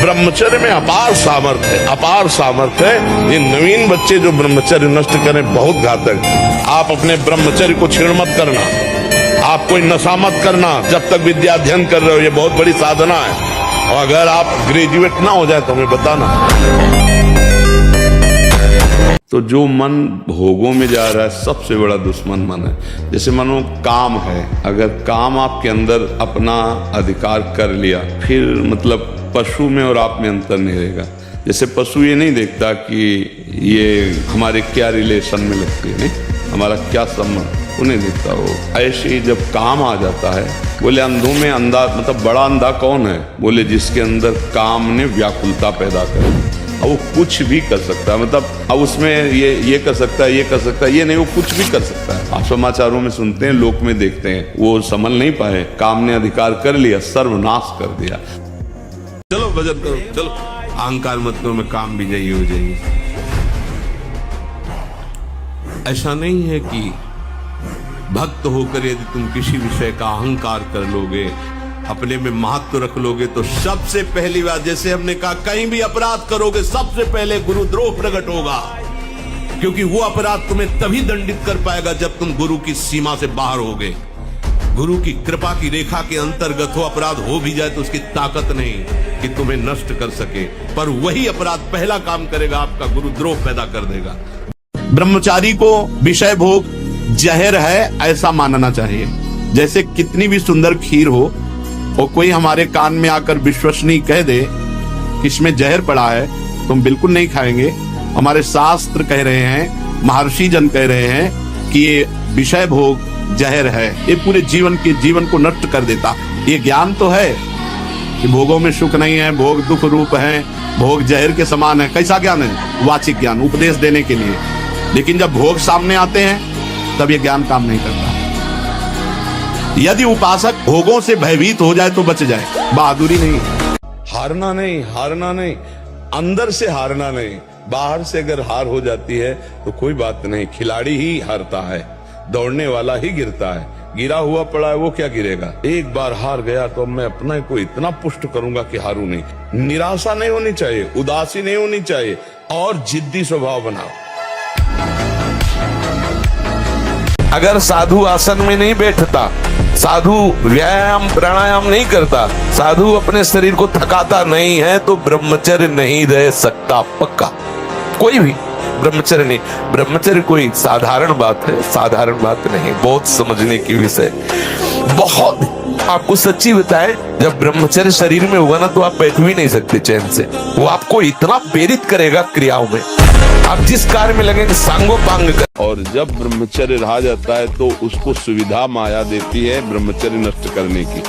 ब्रह्मचर्य में अपार सामर्थ्य है, अपार सामर्थ्य है। ये नवीन बच्चे जो ब्रह्मचर्य नष्ट करें बहुत घातक। आप अपने ब्रह्मचर्य को छीण मत करना, आप कोई नशा मत करना जब तक विद्या अध्ययन कर रहे हो, ये बहुत बड़ी साधना है। और अगर आप ग्रेजुएट ना हो जाए तो हमें बताना। तो जो मन भोगों में जा रहा है सबसे बड़ा दुश्मन मन है। जैसे मानो काम है, अगर काम आपके अंदर अपना अधिकार कर लिया, फिर मतलब पशु में और आप में अंतर नहीं रहेगा। जैसे पशु ये नहीं देखता कि ये हमारे क्या रिलेशन में लगती है, नहीं हमारा क्या संबंध, वो नहीं देखता। वो ऐसे ही जब काम आ जाता है, बोले अंधों में अंधा मतलब बड़ा अंधा कौन है, बोले जिसके अंदर काम ने व्याकुलता पैदा कर। अब वो कुछ भी कर सकता है, मतलब अब उसमें ये कर सकता है, ये कर सकता है, ये नहीं, वो कुछ भी कर सकता है। आप समाचारों में सुनते हैं, लोक में देखते हैं, वो संभल नहीं पाए, काम ने अधिकार कर लिया, सर्वनाश कर दिया। चलो भजन करो, चलो अहंकार मत करो, मैं काम भी नहीं हो जाएगी। ऐसा नहीं है कि भक्त होकर यदि तुम किसी विषय का अहंकार कर लोगे, अपने में महत्व रख लोगे, तो सबसे पहली बात, जैसे हमने कहा, कहीं भी अपराध करोगे सबसे पहले गुरुद्रोह प्रकट होगा। क्योंकि वो अपराध तुम्हें तभी दंडित कर पाएगा जब तुम गुरु की सीमा से बाहर होगे। गुरु की कृपा की रेखा के अंतर्गत हो, अपराध हो भी जाए तो उसकी ताकत नहीं कि तुम्हें नष्ट कर सके, पर वही अपराध पहला काम करेगा, आपका गुरुद्रोह पैदा कर देगा। ब्रह्मचारी को विषय भोग जहर है ऐसा मानना चाहिए। जैसे कितनी भी सुंदर खीर हो और कोई हमारे कान में आकर विश्वसनीय कह दे कि इसमें जहर पड़ा है, तो हम बिल्कुल नहीं खाएंगे। हमारे शास्त्र कह रहे हैं, महर्षि जन कह रहे हैं कि ये विषय भोग जहर है, ये पूरे जीवन को नष्ट कर देता। ये ज्ञान तो है कि भोगों में सुख नहीं है, भोग दुख रूप है, भोग जहर के समान है। कैसा ज्ञान है? वाचिक ज्ञान, उपदेश देने के लिए। लेकिन जब भोग सामने आते हैं तब ये ज्ञान काम नहीं करता। यदि उपासक भोगों से भयभीत हो जाए तो बच जाए, बहादुरी नहीं। हारना नहीं, हारना नहीं, अंदर से हारना नहीं। बाहर से अगर हार हो जाती है तो कोई बात नहीं, खिलाड़ी ही हारता है, दौड़ने वाला ही गिरता है। गिरा हुआ पड़ा है वो क्या गिरेगा? एक बार हार गया तो मैं अपने को इतना पुष्ट करूंगा कि हारू नहीं। निराशा नहीं होनी चाहिए, उदासी नहीं होनी चाहिए, और जिद्दी स्वभाव बनाओ। अगर साधु आसन में नहीं बैठता, साधु व्यायाम प्राणायाम नहीं करता, साधु अपने शरीर को थकाता नहीं है, तो ब्रह्मचर्य नहीं रह सकता पक्का। कोई भी ब्रह्मचर्य नहीं। ब्रह्मचर्य कोई साधारण बात है, साधारण बात नहीं, बहुत समझने की विषय। बहुत आपको सच्ची बताए, जब ब्रह्मचर्य शरीर में होगा ना तो आप बैठ भी नहीं सकते चैन से। वो आपको इतना प्रेरित करेगा क्रियाओं में, आप जिस कार्य में लगेंगे सांगोपांग कर। और जब ब्रह्मचर्य रहा जाता है तो उसको सुविधा माया देती है ब्रह्मचर्य नष्ट करने की।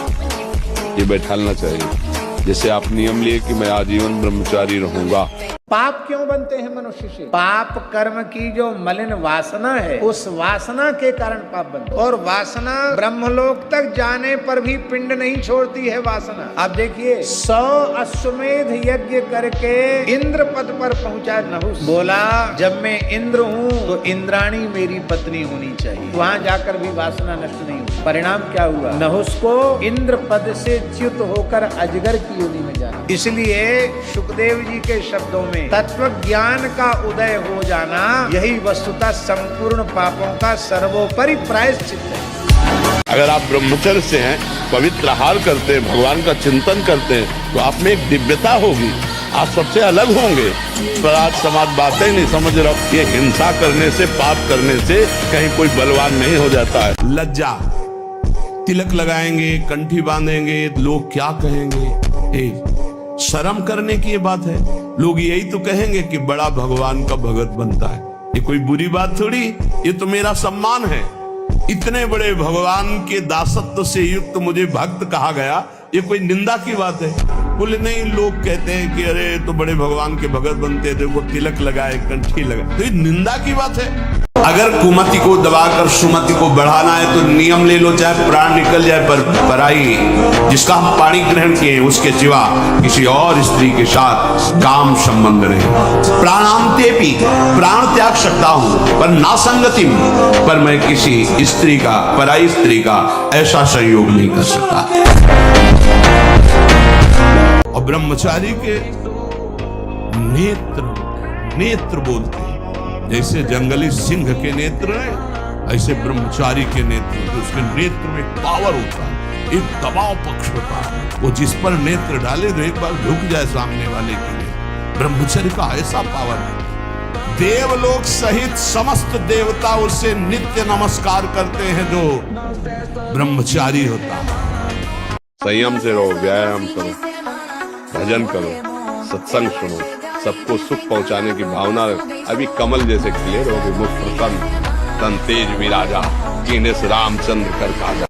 ये बैठालना चाहिए। जैसे आप नियम लिए कि मैं आजीवन ब्रह्मचारी रहूंगा। पाप क्यों बनते हैं मनुष्य से? पाप कर्म की जो मलिन वासना है, उस वासना के कारण पाप बनते हैं। और वासना ब्रह्मलोक तक जाने पर भी पिंड नहीं छोड़ती है वासना। आप देखिए, 100 अश्वमेध यज्ञ करके इंद्र पद पर पहुंचा नहुस। बोला जब मैं इंद्र हूँ तो इंद्राणी मेरी पत्नी होनी चाहिए। वहाँ जाकर भी वासना नष्ट नहीं हुई। परिणाम क्या हुआ? नहुस को इंद्र पद से च्युत होकर अजगर की योनि में जाना। इसलिए सुखदेव जी के शब्दों में तत्व ज्ञान का उदय हो जाना, यही वस्तुतः संपूर्ण पापों का सर्वोपरि प्रायश्चित है। अगर आप ब्रह्मचर्य से हैं, पवित्र आहार करते हैं, भगवान का चिंतन करते हैं, तो आप में एक दिव्यता होगी, आप सबसे अलग होंगे। पर आज समाज बातें नहीं समझ रहा। ये हिंसा करने से, पाप करने से कहीं कोई बलवान नहीं हो जाता है। लज्जा, तिलक लगाएंगे, कंठी बांधेंगे, लोग क्या कहेंगे? शर्म करने की ये बात है। लोग यही तो कहेंगे कि बड़ा भगवान का भगत बनता है। ये कोई बुरी बात थोड़ी, ये तो मेरा सम्मान है। इतने बड़े भगवान के दासत्व से युक्त मुझे भक्त कहा गया, ये कोई निंदा की बात है? बोले नहीं, लोग कहते हैं कि अरे तो बड़े भगवान के भगत बनते थे, वो तिलक लगाए, कंठी लगाए, तो ये निंदा की बात है। अगर कुमति को दबाकर सुमति को बढ़ाना है तो नियम ले लो, चाहे प्राण निकल जाए, पर पराई जिसका हम पाणी ग्रहण किए उसके सिवा किसी और स्त्री के साथ काम संबंध नहीं। प्राणांते भी प्राण त्याग सकता हूं, पर नासंगतिम, पर मैं किसी स्त्री का, पराई स्त्री का ऐसा संयोग नहीं कर सकता। और ब्रह्मचारी के नेत्र बोलते हैं। जैसे जंगली सिंह के नेत्र है, ऐसे ब्रह्मचारी के नेत्र, तो उसके नेत्र में पावर होता है, एक दबाव पक्ष होता है। वो जिस पर नेत्र डाले तो एक बार झुक जाए सामने वाले के लिए। ब्रह्मचर्य का ऐसा पावर है, देवलोक सहित समस्त देवता उससे नित्य नमस्कार करते हैं जो ब्रह्मचारी होता है। संयम से रहो, व्यायाम करो, भजन करो, सत्संग सुनो, सबको सुख पहुंचाने की भावना। अभी कमल जैसे खिले रहोगे, मुख प्रसन्न, तन तेज विराजा, कीनेस रामचंद्र कर काजा।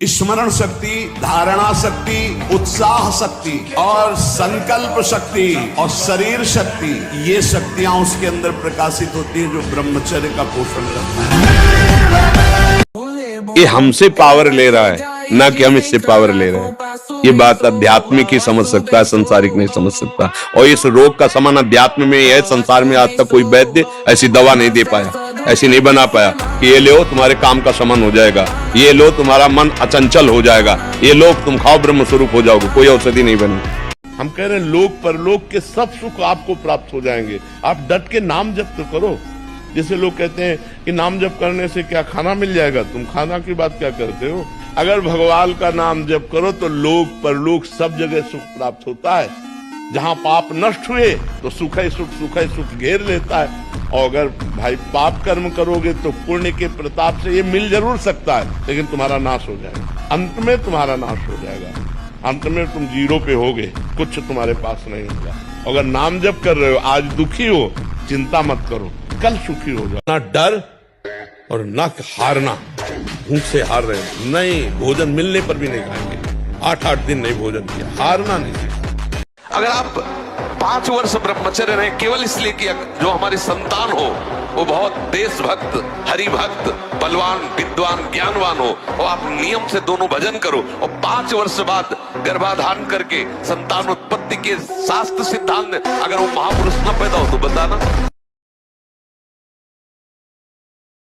स्मरण शक्ति, धारणा शक्ति, उत्साह शक्ति और संकल्प शक्ति और शरीर शक्ति, ये शक्तियां उसके अंदर प्रकाशित होती हैं जो ब्रह्मचर्य का पोषण करता है। ये हमसे पावर ले रहा है, ना कि हम इससे पावर ले रहे हैं। ये बात आध्यात्मिक ही समझ सकता है, संसारिक नहीं समझ सकता। और इस रोग का समान अध्यात्म में है। संसार में आज तक कोई वैद्य ऐसी दवा नहीं दे पाया, ऐसी नहीं बना पाया कि ये लो तुम्हारे काम का समान हो जाएगा, ये लो तुम्हारा मन अचंचल हो जाएगा, ये लो तुम खाओ ब्रह्म स्वरूप हो जाओगे। कोई औषधि नहीं बनी। हम कह रहे हैं लोक परलोक के सब सुख आपको प्राप्त हो जाएंगे। आप डट के नाम जप तो करो। जैसे लोग कहते हैं कि नाम जप करने से क्या खाना मिल जाएगा, तुम खाना की बात क्या करते हो। अगर भगवान का नाम जप करो तो लोक परलोक सब जगह सुख प्राप्त होता है। जहां पाप नष्ट हुए तो सुख ही सुख घेर लेता है। और अगर भाई पाप कर्म करोगे तो पुण्य के प्रताप से ये मिल जरूर सकता है, लेकिन तुम्हारा नाश हो जाएगा। अंत में तुम्हारा नाश हो जाएगा। अंत में तुम जीरो पे होगे, कुछ तुम्हारे पास नहीं होगा। अगर नाम जप कर रहे हो, आज दुखी हो, चिंता मत करो, कल सुखी हो जाओ। ना डर और ना हारना। भूख से हार रहे हो, नहीं, भोजन मिलने पर भी नहीं खाएंगे। 8-8 दिन नहीं भोजन किया, हारना नहीं। अगर आप 5 वर्ष ब्रह्मचर्य रहे केवल इसलिए कि जो हमारी संतान हो वो बहुत देशभक्त, हरिभक्त, बलवान, विद्वान, ज्ञानवान हो, और आप नियम से दोनों भजन करो, और 5 वर्ष बाद गर्भाधारण करके संतान उत्पत्ति के शास्त्र सिद्धांत अगर वो महापुरुष न पैदा हो तो बताना।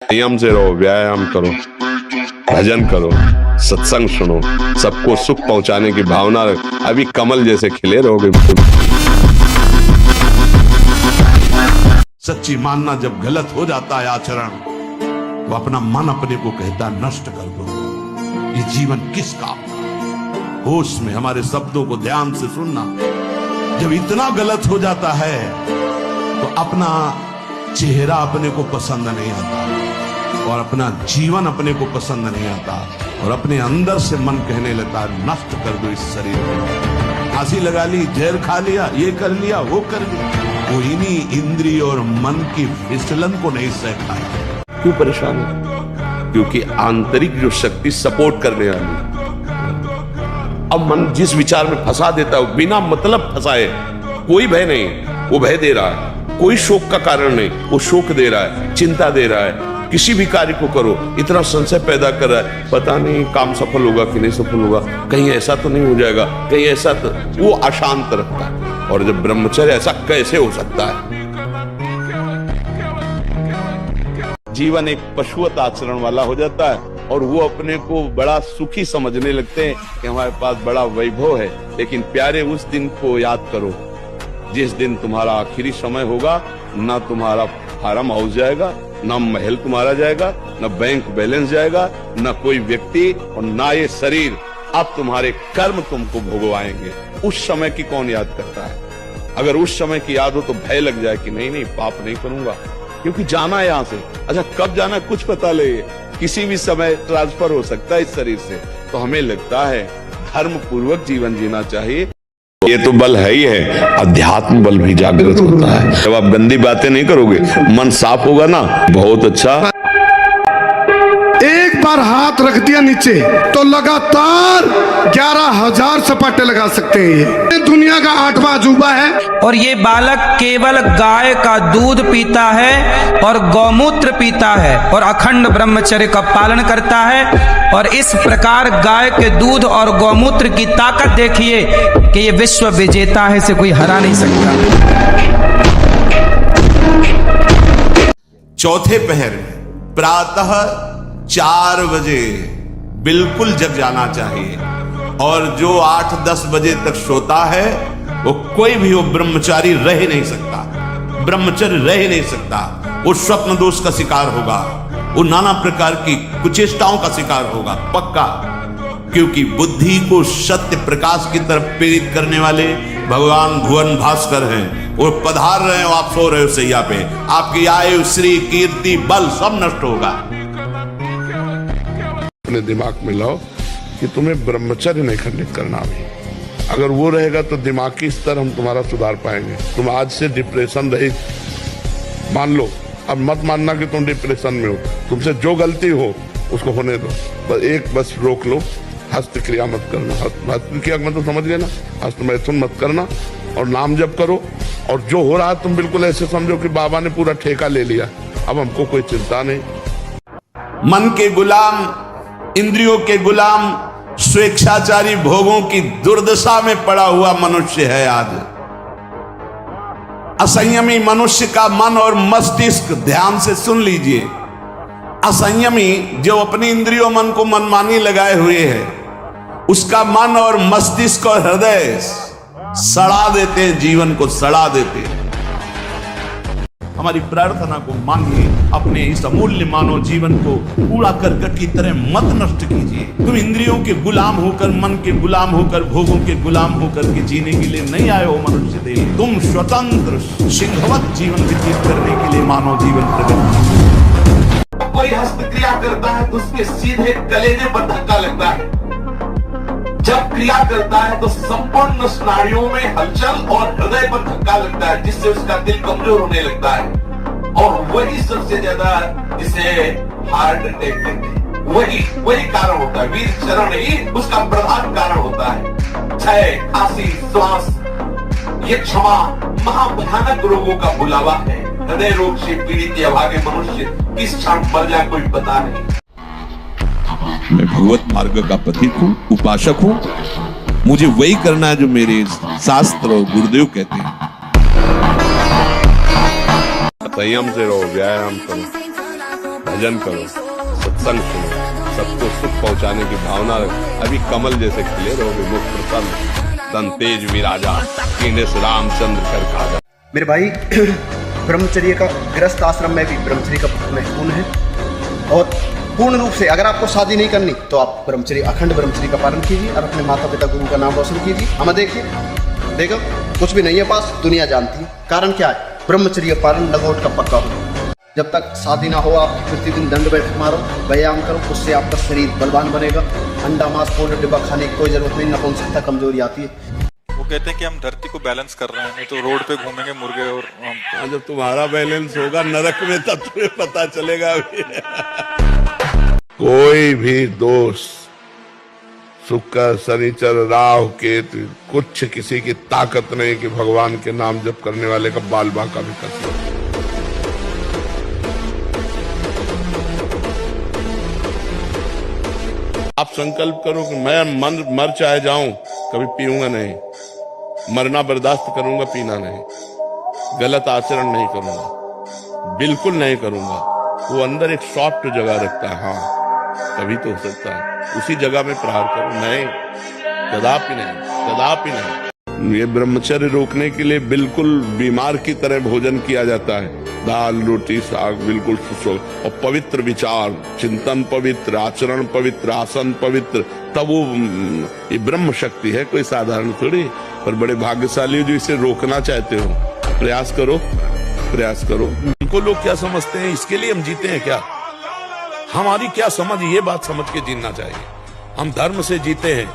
नियम से रहो, व्यायाम करो, भजन करो, सत्संग सुनो, सबको सुख पहुंचाने की भावना। अभी कमल जैसे खिले रहोगे। सच्ची मानना जब गलत हो जाता है आचरण, तो अपना मन अपने को कहता नष्ट कर दो, ये जीवन किस काम का। होश में हमारे शब्दों को ध्यान से सुनना। जब इतना गलत हो जाता है तो अपना चेहरा अपने को पसंद नहीं आता, और अपना जीवन अपने को पसंद नहीं आता, और अपने अंदर से मन कहने लगता है नष्ट कर दो इस शरीर को। फांसी लगा ली, जहर खा लिया, ये कर लिया, वो कर लिया। वो इन्हीं इंद्रिय और मन की फिसलन को नहीं सह पाए। क्यों परेशान है? क्योंकि आंतरिक जो शक्ति सपोर्ट करने वाली, अब मन जिस विचार में फंसा देता है, बिना मतलब फंसाए, कोई भय नहीं, वो भय दे रहा है। कोई शोक का कारण नहीं, वो शोक दे रहा है, चिंता दे रहा है। किसी भी कार्य को करो, इतना संशय पैदा कर रहा है, पता नहीं काम सफल होगा कि नहीं सफल होगा, कहीं ऐसा तो नहीं हो जाएगा, कहीं ऐसा तो, वो अशांत रखता है। और जब ब्रह्मचर्य, ऐसा कैसे हो सकता है? जीवन एक पशुवत आचरण वाला हो जाता है, और वो अपने को बड़ा सुखी समझने लगते हैं कि हमारे पास बड़ा वैभव है। लेकिन प्यारे, उस दिन को याद करो जिस दिन तुम्हारा आखिरी समय होगा। ना तुम्हारा फार्म हाउस जाएगा, ना महल तुम्हारा जाएगा, ना बैंक बैलेंस जाएगा, ना कोई व्यक्ति, और ना ये शरीर। अब तुम्हारे कर्म तुमको भोगवाएंगे। उस समय की कौन याद करता है? अगर उस समय की याद हो तो भय लग जाए कि नहीं, पाप नहीं करूंगा, क्योंकि जाना है यहां से। अच्छा, कब जाना कुछ पता नहीं, किसी भी समय ट्रांसफर हो सकता है इस शरीर से। तो हमें लगता है धर्म पूर्वक जीवन जीना चाहिए। ये तो बल है ही है, अध्यात्म बल भी जागृत होता है। जब आप गंदी बातें नहीं करोगे, मन साफ होगा ना, बहुत अच्छा। एक बार हाथ रख दिया नीचे तो लगातार 11,000 सपाटे लगा सकते हैं। ये दुनिया का 8वां अजूबा है। और ये बालक केवल गाय का दूध पीता है और गौमूत्र पीता है और अखंड ब्रह्मचर्य का पालन करता है। और इस प्रकार गाय के दूध और गौमूत्र की ताकत देखिए कि ये विश्व विजेता है, इसे कोई हरा नहीं सकता। चौथे पहर में प्रातः 4 बजे बिल्कुल जग जाना चाहिए, और जो 8-10 बजे तक सोता है वो कोई भी वो ब्रह्मचारी रह नहीं सकता, ब्रह्मचर्य रह नहीं सकता। वो स्वप्न दोष का शिकार होगा, वो नाना प्रकार की कुचेष्टाओं का शिकार होगा पक्का। क्योंकि बुद्धि को सत्य प्रकाश की तरफ प्रेरित करने वाले भगवान भुवन भास्कर हैं। वो पधार रहे हो, आप सो रहे हो सैया पे, आपकी आयु श्री कीर्ति बल सब नष्ट होगा। अपने दिमाग में लाओ कि तुम्हें ब्रह्मचर्य नहीं खंडित करना अभी। अगर वो रहेगा तो दिमागी स्तर हम तुम्हारा सुधार पाएंगे। तुम आज से डिप्रेशन रहित मान लो। अब मत मानना कि तुम डिप्रेशन में हो, तुमसे जो गलती हो उसको होने दो। बस रोक लो, हस्त क्रिया मत करना। हस्त क्रिया मतलब समझ गए ना, हस्त मैथुन मत करना और नाम जप करो। और जो हो रहा है तुम बिल्कुल ऐसे समझो कि बाबा ने पूरा ठेका ले लिया, अब हमको कोई चिंता नहीं। मन के गुलाम, इंद्रियों के गुलाम, स्वेच्छाचारी भोगों की दुर्दशा में पड़ा हुआ मनुष्य है आज। असंयमी मनुष्य का मन और मस्तिष्क, ध्यान से सुन लीजिए, असंयमी जो अपनी इंद्रियों मन को मनमानी लगाए हुए है, उसका मन और मस्तिष्क और हृदय सड़ा देते हैं, जीवन को सड़ा देते हैं। हमारी प्रार्थना को मानिए, अपने इस अमूल्य मानव जीवन को कूड़ा करकट की तरह मत नष्ट कीजिए। तुम इंद्रियों के गुलाम होकर, मन के गुलाम होकर, भोगों के गुलाम होकर के जीने के लिए नहीं आए हो मनुष्य देह। तुम स्वतंत्र सिंहवत जीवन व्यतीत करने के लिए मानव जीवन प्रकट। कोई हस्तक्रिया करता है तो उसके सीधे कलेजे पर धक्का लगता है। जब क्रिया करता है तो संपूर्ण स्नायुओं में हलचल और हृदय पर धक्का लगता है, जिससे उसका दिल कमजोर होने लगता है। और वही सबसे ज्यादा जिसे हार्ट अटैक कहते हैं, वही कारण होता है। वीर चरण ही उसका प्रधान कारण होता है। क्षय, खांसी, श्वास, ये क्षमा महाभयानक रोगों का बुलावा है। हृदय रोग से पीड़ित अभागे मनुष्य किस क्षण मर जाए कोई पता नहीं। मैं भगवत मार्ग का पथिक हूँ, उपासक हूँ। मुझे वही करना है जो मेरे शास्त्र और गुरुदेव कहते हैं। संयम से रहो, व्यायाम करो, भजन करो, सत्संग सुनो, सबको सुख पहुंचाने की भावना रखो। अभी कमल जैसे खिले रहोगे, मुख प्रसन्न, तन तेज विराजा, कीने से रामचंद्र कर काजा। मेरे भाई, ब्रह्मचर्य का गृहस्थ आश्रम में भी ब्रह्मचर्य का महत्वपूर्ण है। और पूर्ण रूप से अगर आपको शादी नहीं करनी तो आप ब्रह्मचर्य, अखंड ब्रह्मचर्य का पालन कीजिए और अपने माता पिता गुरु का नाम रोशन कीजिए। हमें देखिए, देखो कुछ भी नहीं है पास, दुनिया जानती है। कारण क्या है? ब्रह्मचर्य पालन लगोट का पक्का हो। जब तक शादी ना हो, आप प्रतिदिन दंड बैठक मारो, व्यायाम करो, उससे आपका शरीर बलवान बनेगा। अंडा मांस पाउडर डिब्बा खाने की कोई जरूरत नहीं, नपुंसकता कमजोरी आती है। वो कहते हैं कि हम धरती को बैलेंस कर रहे हैं, नहीं तो रोड पे घूमेंगे मुर्गे। और जब तुम्हारा बैलेंस होगा नरक में, तब तुम्हें पता चलेगा। कोई भी दोष, शुक्र, शनिचर, राहु, केतु, कुछ किसी की ताकत नहीं कि भगवान के नाम जप करने वाले का बाल बांका भी कर सकते। आप संकल्प करो कि मैं मर चाहे जाऊं, कभी पीऊंगा नहीं, मरना बर्दाश्त करूंगा, पीना नहीं, गलत आचरण नहीं करूंगा, बिल्कुल नहीं करूंगा। वो अंदर एक सॉफ्ट जगह रखता है, हाँ तभी तो हो सकता है। उसी जगह में प्रहार करो, नहीं, कदापि नहीं, कदापि नहीं। ये ब्रह्मचर्य रोकने के लिए बिल्कुल बीमार की तरह भोजन किया जाता है, दाल रोटी साग बिल्कुल सुसो, और पवित्र विचार, चिंतन पवित्र, आचरण पवित्र, आसन पवित्र, तब वो ये ब्रह्म शक्ति है, कोई साधारण थोड़ी। पर बड़े भाग्यशाली जो इसे रोकना चाहते हो, प्रयास करो, प्रयास करो। इनको लोग क्या समझते हैं, इसके लिए हम जीते हैं क्या? हमारी क्या समझ, ये बात समझ के जीना चाहिए। हम धर्म से जीते हैं,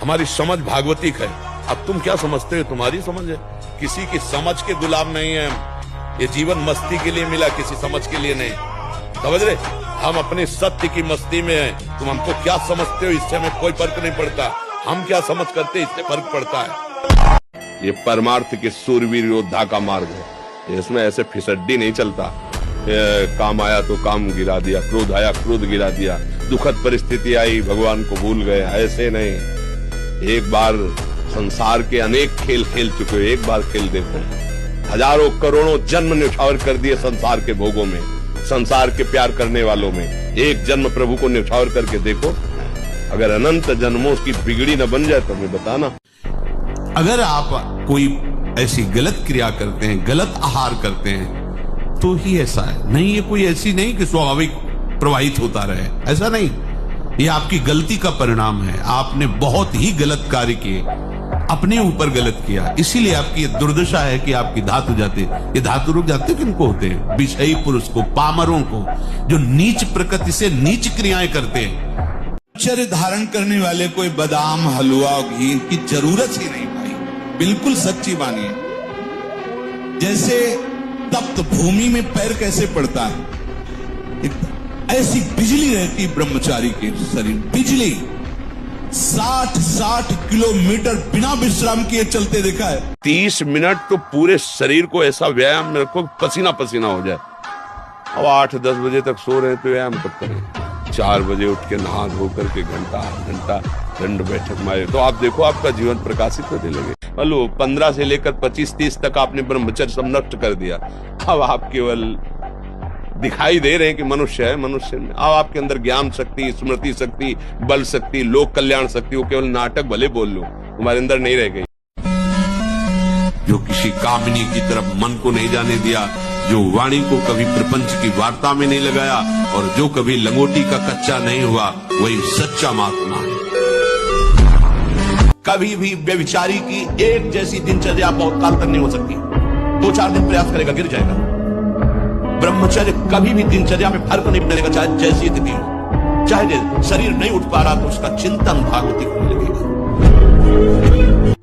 हमारी समझ भागवतिक है। अब तुम क्या समझते हो, तुम्हारी समझ है, किसी की समझ के गुलाम नहीं है। ये जीवन मस्ती के लिए मिला, किसी समझ के लिए नहीं, समझ रहे? हम अपने सत्य की मस्ती में हैं। तुम हमको क्या समझते हो, इससे हमें कोई फर्क नहीं पड़ता। हम क्या समझ करते, इससे फर्क पड़ता है। ये परमार्थ के सूरवीर योद्धा का मार्ग है, इसमें ऐसे फिसड्डी नहीं चलता। काम आया तो काम गिरा दिया, क्रोध आया क्रोध गिरा दिया, दुखद परिस्थिति आई भगवान को भूल गए, ऐसे नहीं। एक बार संसार के अनेक खेल खेल चुके हो, एक बार खेल देखो। हजारों करोड़ों जन्म न्यौछावर कर दिए संसार के भोगों में, संसार के प्यार करने वालों में। एक जन्म प्रभु को न्यौछावर करके देखो, अगर अनंत जन्मों की बिगड़ी न बन जाए तो हमें बताना। अगर आप कोई ऐसी गलत क्रिया करते हैं, गलत आहार करते हैं, तो ही ऐसा है। नहीं, ये कोई ऐसी नहीं कि स्वाभाविक प्रवाहित होता रहे, ऐसा नहीं। ये आपकी गलती का परिणाम है। आपने बहुत ही गलत कार्य किए, अपने ऊपर गलत किया, इसीलिए आपकी ये दुर्दशा है कि आपकी धातु जाते। ये धातु रोग जाते किनको होते हैं? विषयी पुरुष को, पामरों को, जो नीच प्रकृति से नीच क्रियाएं करते हैं। ब्रह्मचर्य धारण करने वाले कोई बादाम, हलवा, घी की जरूरत ही नहीं भाई, बिल्कुल सच्ची बानी है। जैसे तप्त भूमि में पैर कैसे पड़ता है, ऐसी बिजली रहती ब्रह्मचारी के शरीर, बिजली 60 किलोमीटर बिना विश्राम किए चलते देखा है। 30 मिनट तो पूरे शरीर को ऐसा व्यायाम में रखो पसीना पसीना हो जाए। अब 8-10 बजे तक सो रहे तो व्यायाम कब करें? 4 बजे उठ के नहा धो करके घंटा दंड बैठक मारे तो आप देखो आपका जीवन प्रकाशित होने लगे। हेलो, 15 से लेकर 25-30 तक आपने ब्रह्मचर्य सब नष्ट कर दिया। अब आप केवल दिखाई दे रहे हैं कि मनुष्य है, मनुष्य में अब आपके अंदर ज्ञान शक्ति, स्मृति शक्ति, बल शक्ति, लोक कल्याण शक्ति, वो केवल नाटक भले बोल लो, तुम्हारे अंदर नहीं रह गई। जो किसी कामिनी की तरफ मन को नहीं जाने दिया, जो वाणी को कभी प्रपंच की वार्ता में नहीं लगाया, और जो कभी लंगोटी का कच्चा नहीं हुआ, वही सच्चा महात्मा है। कभी भी व्यभिचारी की एक जैसी दिनचर्या बहुत काल तक नहीं हो सकती। 2-4 दिन प्रयास करेगा, गिर जाएगा। ब्रह्मचर्य कभी भी दिनचर्या में फर्क नहीं पड़ेगा, चाहे जैसी स्थिति हो, चाहे शरीर नहीं उठ पा रहा तो उसका चिंतन भागवती होने लगेगा।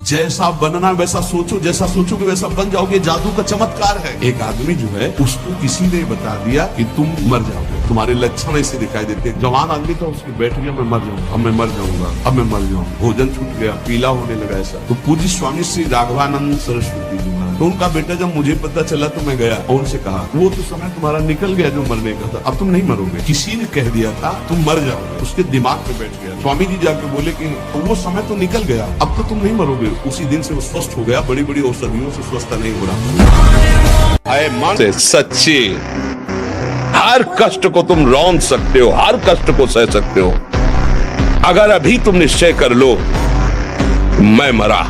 जैसा बनना वैसा सोचो, जैसा सोचोगे वैसा बन जाओगे, जादू का चमत्कार है। एक आदमी जो है उसको किसी ने बता दिया कि तुम मर जाओगे, तुम्हारे लक्षण ऐसे दिखाई देते हैं। जवान आदमी था, उसकी बैठ गया, मैं मर जाऊंगा, अब मैं मर जाऊंगा, अब मैं मर जाऊंगा। भोजन छूट गया, पीला होने लगा ऐसा। तो पूज्य स्वामी श्री राघवानंद सरस्वती जी महाराज, तो उनका बेटा जब मुझे पता चला तो मैं गया और उनसे कहा, वो तो समय तुम्हारा निकल गया जो मरने का था, अब तुम नहीं मरोगे, किसी ने कह दिया था तुम मर जाओगे, उसके दिमाग में बैठ गया। स्वामी जी जाके बोले कि वो समय तो निकल गया, अब तो तुम नहीं मरोगे। उसी दिन से वो स्वस्थ हो गया, बड़ी बड़ी औषधियों से स्वस्थ नहीं हो रहा। मन से सच्ची, हर कष्ट को तुम रौंद सकते हो, हर कष्ट को सह सकते हो। अगर अभी तुम निश्चय कर लो मैं मरा,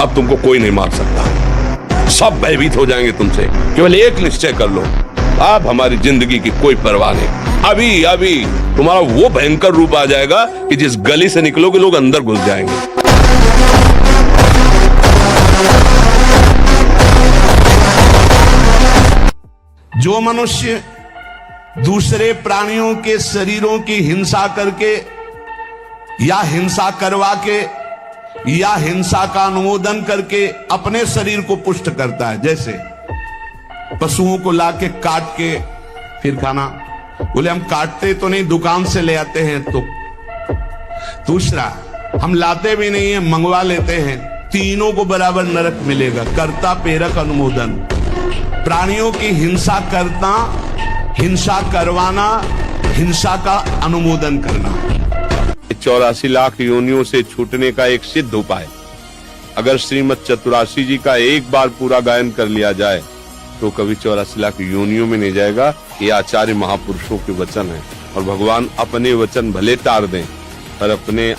अब तुमको कोई नहीं मार सकता, सब भयभीत हो जाएंगे तुमसे। केवल एक निश्चय कर लो, अब हमारी जिंदगी की कोई परवाह नहीं। अभी अभी तुम्हारा वो भयंकर रूप आ जाएगा कि जिस गली से निकलोगे लोग अंदर घुस जाएंगे। जो मनुष्य दूसरे प्राणियों के शरीरों की हिंसा करके या हिंसा करवा के या हिंसा का अनुमोदन करके अपने शरीर को पुष्ट करता है, जैसे पशुओं को लाके काट के फिर खाना, बोले हम काटते तो नहीं, दुकान से ले आते हैं। तो दूसरा, हम लाते भी नहीं है, मंगवा लेते हैं। तीनों को बराबर नरक मिलेगा। कर्ता प्रेरक अनुमोदन, प्राणियों की हिंसा करना, हिंसा करवाना, हिंसा का अनुमोदन करना। 84 लाख योनियों से छूटने का एक सिद्ध उपाय, अगर श्रीमद चतुराशी जी का एक बार पूरा गायन कर लिया जाए तो कभी 84 लाख योनियों में नहीं जाएगा। ये आचार्य महापुरुषों के वचन है, और भगवान अपने वचन भले टाल दें पर अपने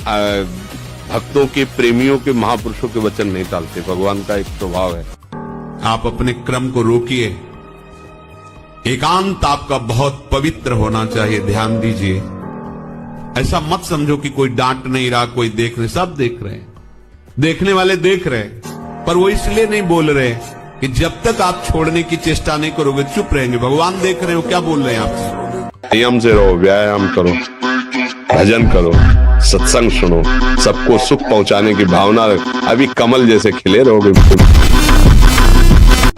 भक्तों के, प्रेमियों के, महापुरुषों के वचन नहीं टालते। भगवान का एक स्वभाव है। आप अपने क्रम को रोकिए, एकांत आपका बहुत पवित्र होना चाहिए, ध्यान दीजिए। ऐसा मत समझो कि कोई डांट नहीं रहा, कोई देख रहे, सब देख रहे हैं, देखने वाले देख रहे हैं, पर वो इसलिए नहीं बोल रहे कि जब तक आप छोड़ने की चेष्टा नहीं करोगे चुप रहेंगे। भगवान देख रहे हो, क्या बोल रहे हैं आपसे? संयम से रहो, व्यायाम करो, भजन करो, सत्संग सुनो, सबको सुख पहुंचाने की भावना रख। अभी कमल जैसे खिले रहोगे।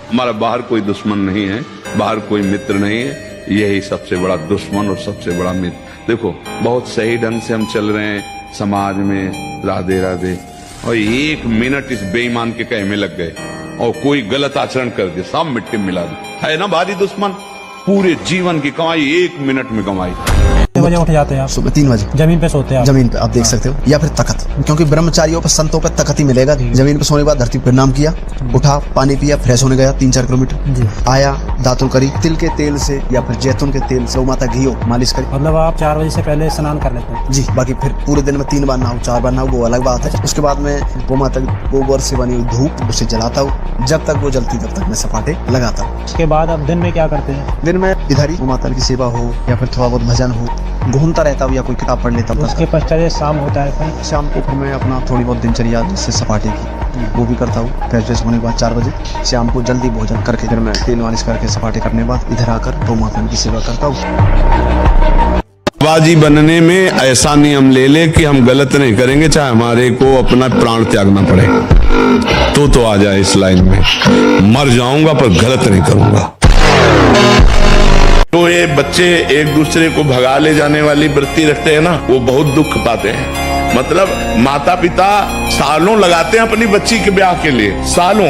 हमारा बाहर कोई दुश्मन नहीं है, बाहर कोई मित्र नहीं है, यही सबसे बड़ा दुश्मन और सबसे बड़ा मित्र। देखो, बहुत सही ढंग से हम चल रहे हैं समाज में, राधे राधे, और 1 मिनट इस बेईमान के कहे में लग गए और कोई गलत आचरण कर दिया, सब मिट्टी में मिला दिया। है ना भारी दुश्मन, पूरे जीवन की कमाई 1 मिनट में कमाई। कितने बजे उठ जाते हैं आप? सुबह 3 बजे जमीन पे सोते हैं आप? जमीन पे आप देख सकते हो, या फिर तखत, क्योंकि ब्रह्मचारियों पर संतों पर तखत ही मिलेगा। जमीन पे सोने के बाद धरती पर प्रणाम किया, उठा, पानी पिया, फ्रेश होने गया 3-4 किलोमीटर, आया, दातुन करी, तिल के तेल से या फिर जैतून के तेल से माता घी मालिश करी। मतलब आप 4 बजे से पहले स्नान कर लेते हैं? जी, बाकी फिर पूरे दिन में 3 बार नहाऊं 4 बार नहाऊं वो अलग बात है। उसके बाद में गौ माता गोबर से बनी हुई धूप उसे जलाता हूँ, जब तक वो जलती तब तक मैं सपाटे लगाता हूँ। उसके बाद आप दिन में क्या करते हैं? दिन में इधर ही गौ माता की सेवा हो या फिर थोड़ा बहुत भजन हो, घूमता रहता हूँ या कोई किताब पढ़ लेता हूँ। उसके पश्चात शाम होता है फिर? शाम को फिर मैं अपना थोड़ी बहुत दिनचर्या जैसे सपाटे की वो भी करता हूँ। फ्रेश होने के बाद 4 बजे शाम को जल्दी भोजन करके फिर मैं तेल मालिश करके सपाटे करने के बाद इधर आकर गौ माता की सेवा करता हूँ। बाजी बनने में ऐसा नियम ले ले कि हम गलत नहीं करेंगे, चाहे हमारे को अपना प्राण त्यागना पड़े तो आ जाए इस लाइन में। मर जाऊंगा पर गलत नहीं करूंगा। तो ये बच्चे एक दूसरे को भगा ले जाने वाली वृत्ति रखते हैं ना, वो बहुत दुख पाते हैं। मतलब माता पिता सालों लगाते हैं अपनी बच्ची के ब्याह के लिए, सालों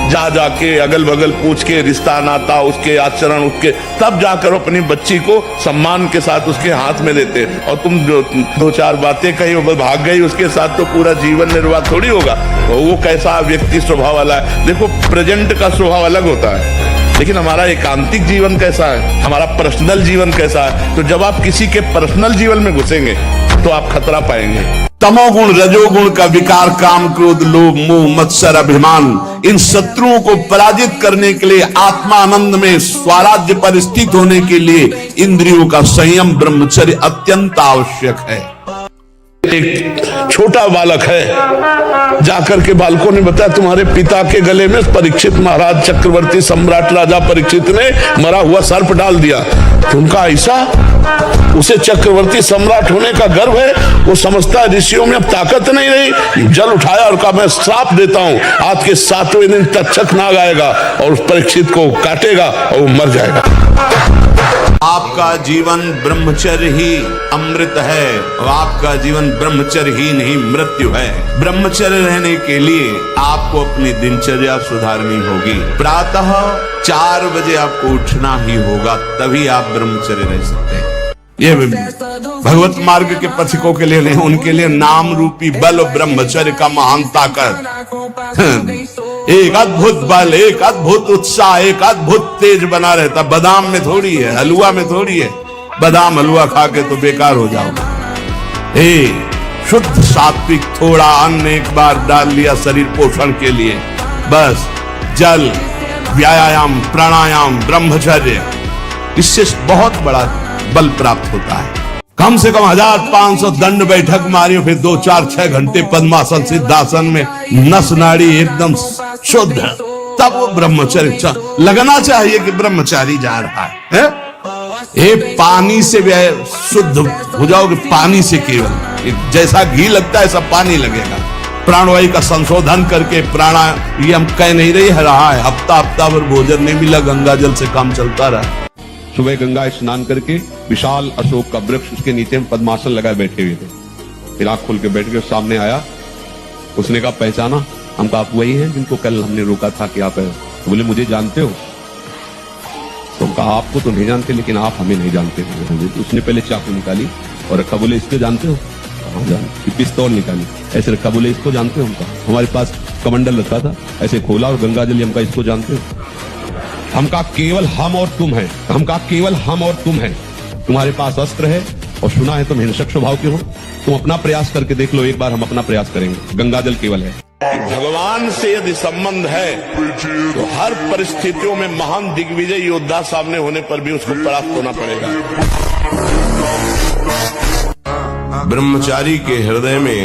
जा जाके अगल बगल पूछ के रिश्ता नाता उसके आचरण उसके, तब जाकर अपनी बच्ची को सम्मान के साथ उसके हाथ में देते। और तुम जो 2-4 बातें कही वो भाग गई, उसके साथ तो पूरा जीवन निर्वाह थोड़ी होगा। वो कैसा व्यक्ति स्वभाव वाला है। देखो प्रेजेंट का स्वभाव अलग होता है, लेकिन हमारा एकांतिक जीवन कैसा है, हमारा पर्सनल जीवन कैसा है। तो जब आप किसी के पर्सनल जीवन में घुसेंगे तो आप खतरा पाएंगे। तमोगुण रजोगुण का विकार, काम क्रोध लोभ मोह मत्सर अभिमान, इन शत्रुओं को पराजित करने के लिए आत्मानंद में स्वराज्य पर स्थित होने के लिए इंद्रियों का संयम ब्रह्मचर्य अत्यंत आवश्यक है। एक छोटा बालक है, जाकर के बालकों ने बताया तुम्हारे पिता के गले में परीक्षित महाराज चक्रवर्ती सम्राट राजा परीक्षित ने मरा हुआ सर्प डाल दिया। तो उनका ऐसा, उसे चक्रवर्ती सम्राट होने का गर्व है। वो समझता है ऋषियों में अब ताकत नहीं रही, जल उठाया और कहा मैं श्राप देता हूं, आज के 7वें दिन तक्षक नाग आएगा और उस परीक्षित को काटेगा और वो मर जाएगा। आपका जीवन ब्रह्मचर्य ही अमृत है और आपका जीवन ब्रह्मचर्य ही नहीं मृत्यु है। ब्रह्मचर्य रहने के लिए आपको अपनी दिनचर्या सुधारनी होगी। प्रातः 4 बजे आपको उठना ही होगा, तभी आप ब्रह्मचर्य रह सकते हैं। ये भगवत मार्ग के पथिकों के लिए नहीं, उनके लिए नाम रूपी बल ब्रह्मचर्य का महान ताकत, एक अद्भुत बल, एक अद्भुत उत्साह, एक अद्भुत तेज बना रहता। बादाम में थोड़ी है, हलवा में थोड़ी है। बादाम हलवा खा के तो बेकार हो जाओगे। शुद्ध सात्विक थोड़ा अन्न एक बार डाल लिया शरीर पोषण के लिए, बस जल, व्यायाम, प्राणायाम, ब्रह्मचर्य, इससे बहुत बड़ा बल प्राप्त होता है। कम से कम 1500 दंड बैठक मारियो, फिर 2, 4, 6 घंटे पद्मासन सिद्धासन में नस नाड़ी एकदम शुद्ध, तब वो ब्रह्मचर्य लगना चाहिए कि ब्रह्मचारी जा रहा है। ये पानी से भी शुद्ध हो जाओगे, पानी से केवल जैसा घी लगता है सब पानी लगेगा। प्राणवायु का संशोधन करके प्राणायाम कह नहीं रहा है, हफ्ता भर भोजन नहीं मिला, गंगा जल से काम चलता रहा। सुबह गंगा स्नान करके विशाल अशोक का वृक्ष, उसके नीचे में पद्मासन लगाए बैठे हुए थे। फिर आंख खोल के बैठ गए, सामने आया, उसने कहा पहचाना? हम कहा आप वही हैं जिनको कल हमने रोका था कि आप है। तो बोले मुझे जानते हो? तो कहा आपको तो नहीं जानते, लेकिन आप हमें नहीं जानते। उसने पहले चाकू निकाली और रखा, बोले इसको जानते हो? पिस्तौल निकाली, ऐसे रखा, बोले इसको जानते हो? हमारे पास कमंडल रखा था, ऐसे खोला और गंगा जल, हमका इसको जानते हो? हम कहा केवल हम और तुम हैं। हम कहा केवल हम और तुम हैं, तुम्हारे पास अस्त्र है और सुना है तुम हिंसक स्वभाव के हो, तुम अपना प्रयास करके देख लो, एक बार हम अपना प्रयास करेंगे, गंगा जल केवल है। भगवान से यदि संबंध है तो हर परिस्थितियों में महान दिग्विजय योद्धा सामने होने पर भी उसको परास्त होना पड़ेगा। ब्रह्मचारी के हृदय में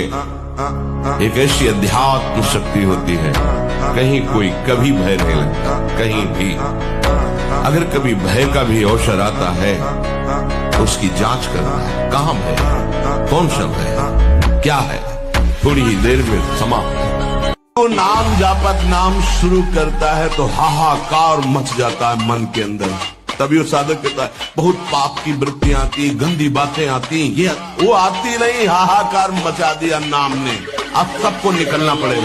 एक ऐसी अध्यात्म शक्ति होती है, कहीं कोई कभी भय नहीं लगता, कहीं भी। अगर कभी भय का भी अवसर आता है तो उसकी जांच करना है, कहां भय, कौन सा भय, क्या है, थोड़ी ही देर में समाप्त। तो नाम जापत नाम शुरू करता है तो हाहाकार मच जाता है मन के अंदर। तभी वो साधक कहता है बहुत पाप की वृत्तियां आती, गंदी बातें आती, ये वो आती नहीं, हाहाकार मचा दिया नाम ने, अब सबको निकलना पड़ेगा।